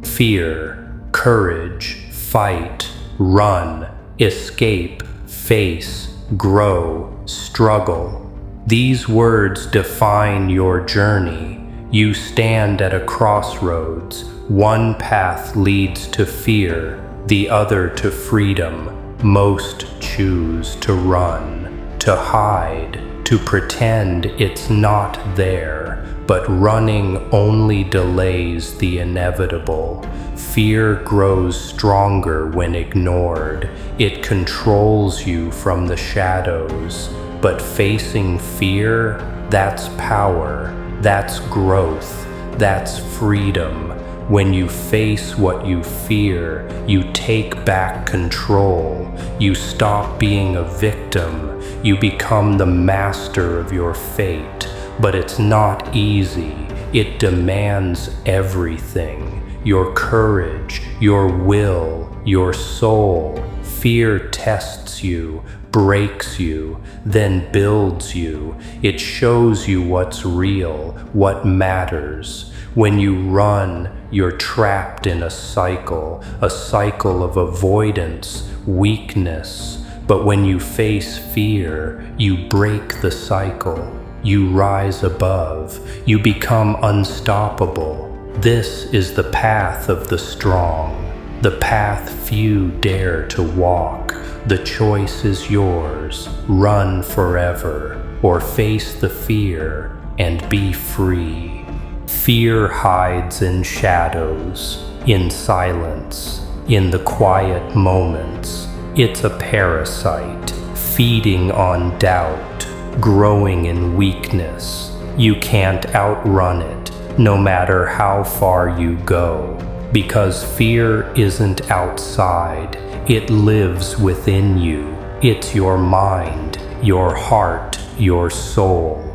Fear, courage, fight, run, escape, face, grow, struggle. These words define your journey. You stand at a crossroads. One path leads to fear, the other to freedom. Most choose to run, to hide, to pretend it's not there. But running only delays the inevitable. Fear grows stronger when ignored. It controls you from the shadows. But facing fear, that's power, that's growth, that's freedom. When you face what you fear, you take back control. You stop being a victim. You become the master of your fate. But it's not easy. It demands everything. Your courage, your will, your soul. Fear tests you, breaks you, then builds you. It shows you what's real, what matters. When you run, you're trapped in a cycle of avoidance, weakness. But when you face fear, you break the cycle. You rise above. You become unstoppable. This is the path of the strong, the path few dare to walk. The choice is yours. Run forever, or face the fear and be free. Fear hides in shadows, in silence, in the quiet moments. It's a parasite, feeding on doubt, growing in weakness. You can't outrun it, no matter how far you go, because fear isn't outside. It lives within you. It's your mind, your heart, your soul.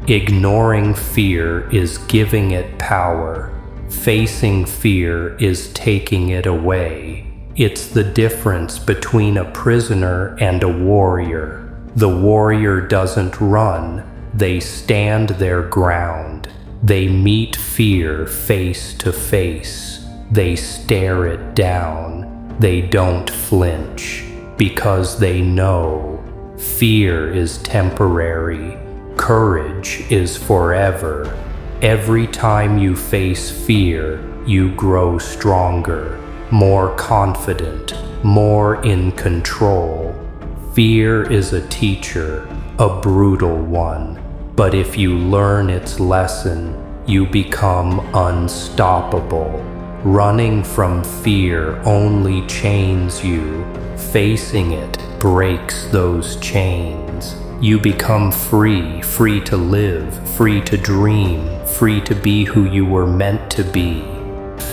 Ignoring fear is giving it power. Facing fear is taking it away. It's the difference between a prisoner and a warrior. The warrior doesn't run. They stand their ground. They meet fear face to face. They stare it down. They don't flinch because they know fear is temporary. Courage is forever. Every time you face fear, you grow stronger, more confident, more in control. Fear is a teacher, a brutal one, but if you learn its lesson, you become unstoppable. Running from fear only chains you. Facing it breaks those chains. You become free, free to live, free to dream, free to be who you were meant to be.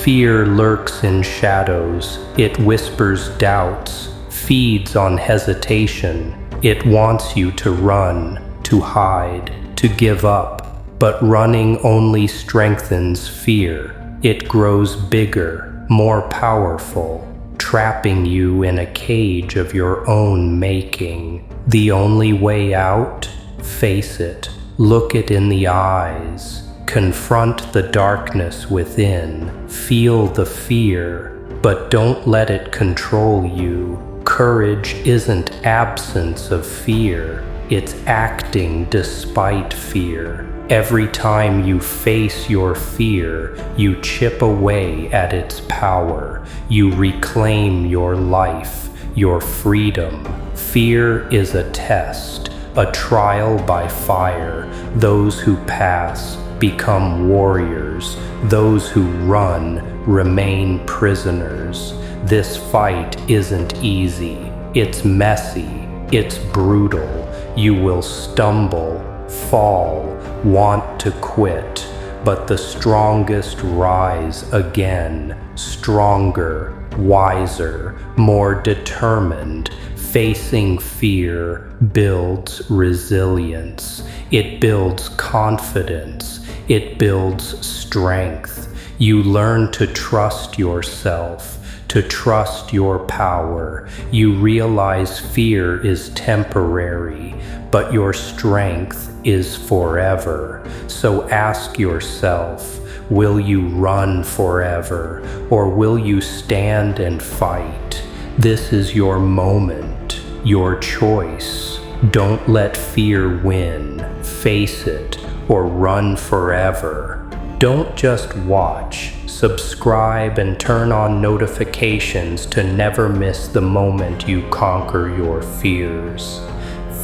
Fear lurks in shadows. It whispers doubts, feeds on hesitation. It wants you to run, to hide, to give up. But running only strengthens fear. It grows bigger, more powerful, trapping you in a cage of your own making. The only way out? Face it. Look it in the eyes. Confront the darkness within. Feel the fear, but don't let it control you. Courage isn't absence of fear. It's acting despite fear. Every time you face your fear, you chip away at its power. You reclaim your life, your freedom. Fear is a test, a trial by fire. Those who pass become warriors. Those who run remain prisoners. This fight isn't easy. It's messy. It's brutal. You will stumble, fall, want to quit, but the strongest rise again, stronger, wiser, more determined. Facing fear builds resilience. It builds confidence. It builds strength. You learn to trust yourself, to trust your power. You realize fear is temporary, but your strength is forever. So ask yourself, Will you run forever, or will you stand and fight? This is your moment, your choice. Don't let fear win. Face it, or run forever. Don't just watch. Subscribe and turn on notifications to never miss the moment you conquer your fears.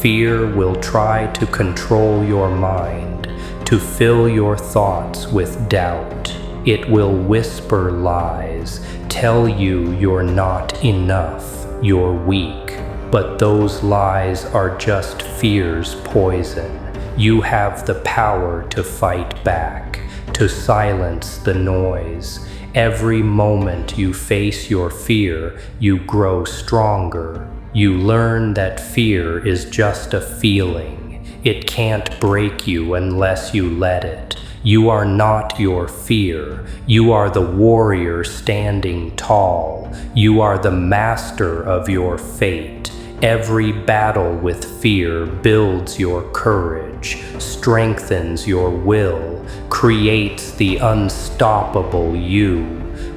Fear will try to control your mind, to fill your thoughts with doubt. It will whisper lies, tell you you're not enough, you're weak. But those lies are just fear's poison. You have the power to fight back, to silence the noise. Every moment you face your fear, you grow stronger. You learn that fear is just a feeling. It can't break you unless you let it. You are not your fear. You are the warrior standing tall. You are the master of your fate. Every battle with fear builds your courage, strengthens your will, creates the unstoppable you.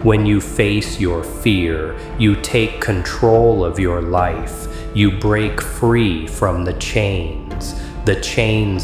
When you face your fear, you take control of your life. You break free from the chains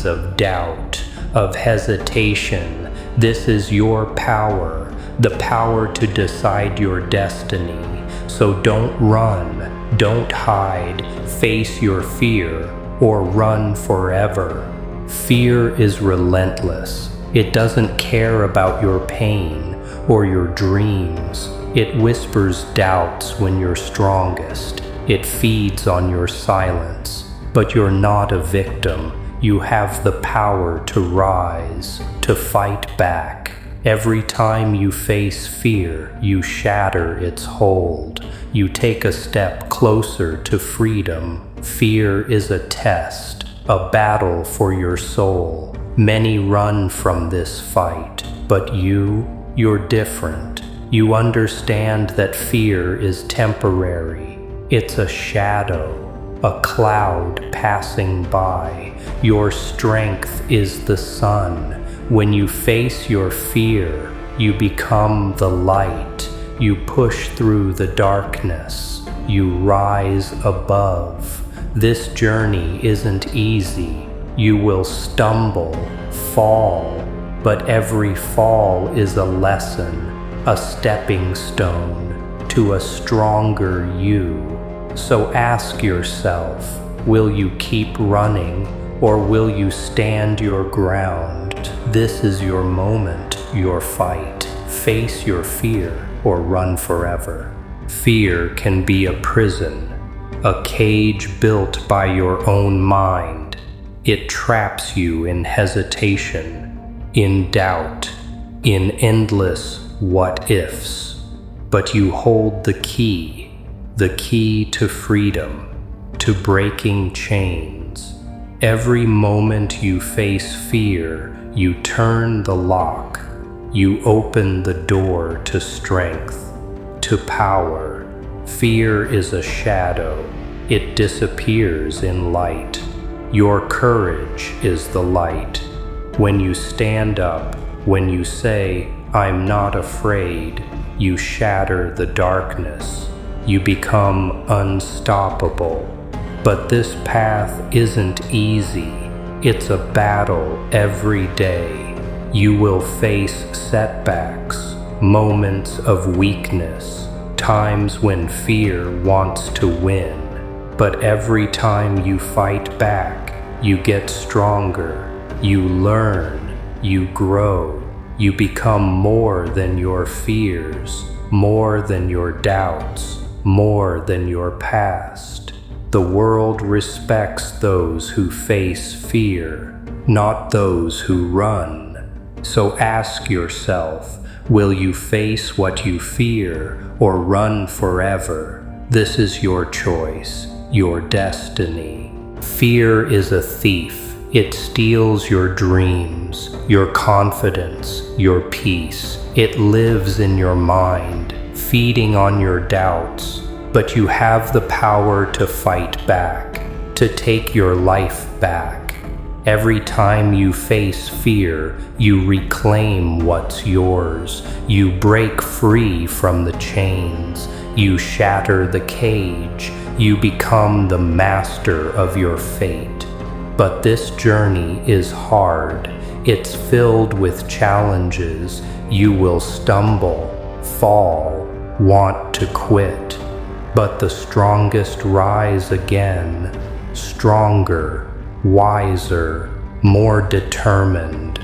of doubt, of hesitation. This is your power, the power to decide your destiny. So don't run, don't hide, face your fear, or run forever. Fear is relentless. It doesn't care about your pain or your dreams. It whispers doubts when you're strongest. It feeds on your silence. But you're not a victim. You have the power to rise, to fight back. Every time you face fear, you shatter its hold. You take a step closer to freedom. Fear is a test, a battle for your soul. Many run from this fight, but you're different. You understand that fear is temporary. It's a shadow, a cloud passing by. Your strength is the sun. When you face your fear, you become the light. You push through the darkness. You rise above. This journey isn't easy. You will stumble, fall, but every fall is a lesson, a stepping stone to a stronger you. So ask yourself, will you keep running, or will you stand your ground? This is your moment, your fight. Face your fear, or run forever. Fear can be a prison, a cage built by your own mind. It traps you in hesitation, in doubt, in endless what-ifs. But you hold the key to freedom, to breaking chains. Every moment you face fear, you turn the lock. You open the door to strength, to power. Fear is a shadow. It disappears in light. Your courage is the light. When you stand up, when you say, "I'm not afraid," you shatter the darkness. You become unstoppable. But this path isn't easy. It's a battle every day. You will face setbacks, moments of weakness, times when fear wants to win. But every time you fight back, you get stronger. You learn, you grow, you become more than your fears, more than your doubts, more than your past. The world respects those who face fear, not those who run. So ask yourself, will you face what you fear or run forever? This is your choice, your destiny. Fear is a thief. It steals your dreams, your confidence, your peace. It lives in your mind, feeding on your doubts. But you have the power to fight back, to take your life back. Every time you face fear, you reclaim what's yours. You break free from the chains. You shatter the cage. You become the master of your fate. But this journey is hard. It's filled with challenges. You will stumble, fall, want to quit. But the strongest rise again, stronger, wiser, more determined.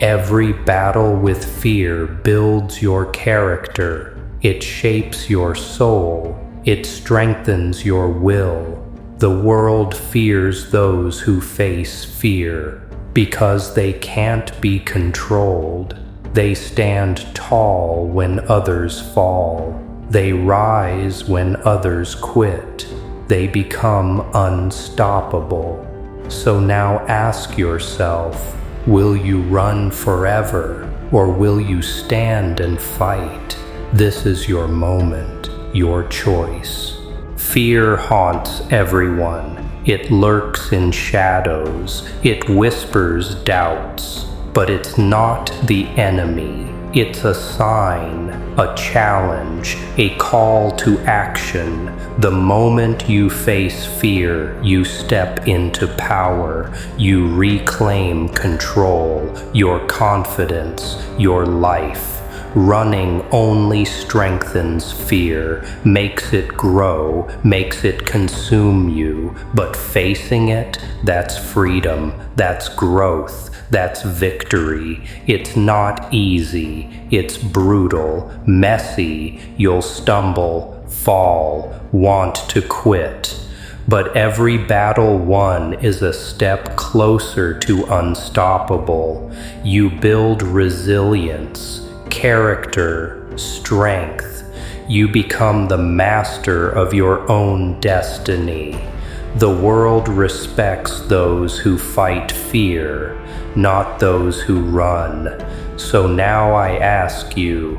Every battle with fear builds your character. It shapes your soul. It strengthens your will. The world fears those who face fear because they can't be controlled. They stand tall when others fall. They rise when others quit. They become unstoppable. So now ask yourself, will you run forever, or will you stand and fight? This is your moment, your choice. Fear haunts everyone. It lurks in shadows. It whispers doubts. But it's not the enemy. It's a sign, a challenge, a call to action. The moment you face fear, you step into power. You reclaim control, your confidence, your life. Running only strengthens fear, makes it grow, makes it consume you. But facing it, that's freedom, that's growth. That's victory. It's not easy. It's brutal, messy. You'll stumble, fall, want to quit. But every battle won is a step closer to unstoppable. You build resilience, character, strength. You become the master of your own destiny. The world respects those who fight fear, not those who run. So now I ask you,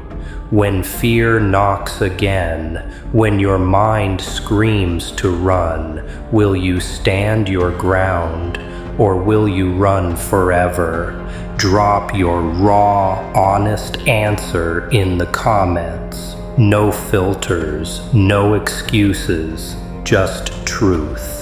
when fear knocks again, when your mind screams to run, will you stand your ground, or will you run forever? Drop your raw, honest answer in the comments. No filters, no excuses, just truth.